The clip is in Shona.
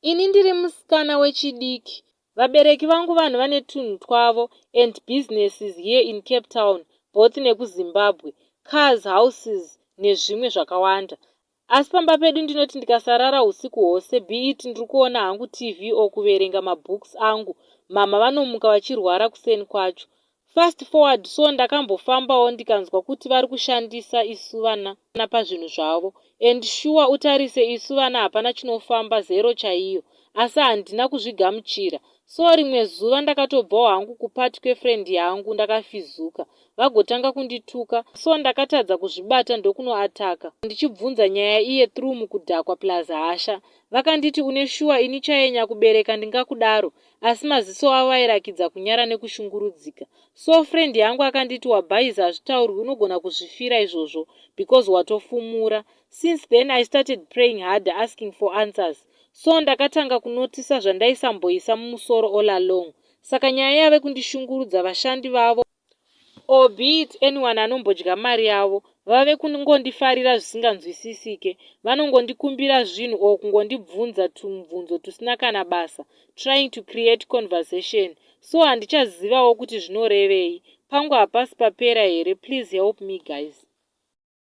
Ini ndiri musikana wechidiki. Vabereki vangu vanhu vane tunhu twavo and businesses here in Cape Town, both nekuZimbabwe, cars, houses nezvimwe zvakawanda. Asi pamba pedu ndinoti ndikasarara usiku hwose, beiti ndiri kuona hangu TV okuverenga mabooks angu, mama vanomuka vachirwara kuseni kwacho. Fast forward, so ndakambofambawo ndikanzwa kuti vari kushandisa isu vana pazvinhu zvavo, and sure utarise isu vana hapana chinofamba, zero chaiyo, asi handina kuzvigamuchira. So rimwe zuva ndakatobvawo hangu kupati kwefriend yangu ndakafizuka, vagotanga kundituka, so ndakatadza kuzvibata ndokunoataka ndichibvunza nyaya iye through mukudhakwa plus hasha. Vakanditi une shuwa ini chaienya kubereka ndingakudaro, asi maziso avo airakidza kunyara nekushungurudzika. So friend yangu akanditi wabhaiza hazvitaurwi, unogona kuzvifira izvozvo because watofumura. Since then I started praying hard, asking for answers. So ndakatanga kunotisa zvandaisamboisa mumusoro all along. Saka nyaya yave kundishungurudza vashandi vavo, albeit anyone anombodya mari yavo, vave kungondifarira zvisinganzwisisike. Vanongondikumbira zvinhu o kungondibvunza tumubvunzo tusina kana basa, trying to create conversation. So handichazivawo kuti zvinorevei. Pangu hapasi papera here. Please help me guys.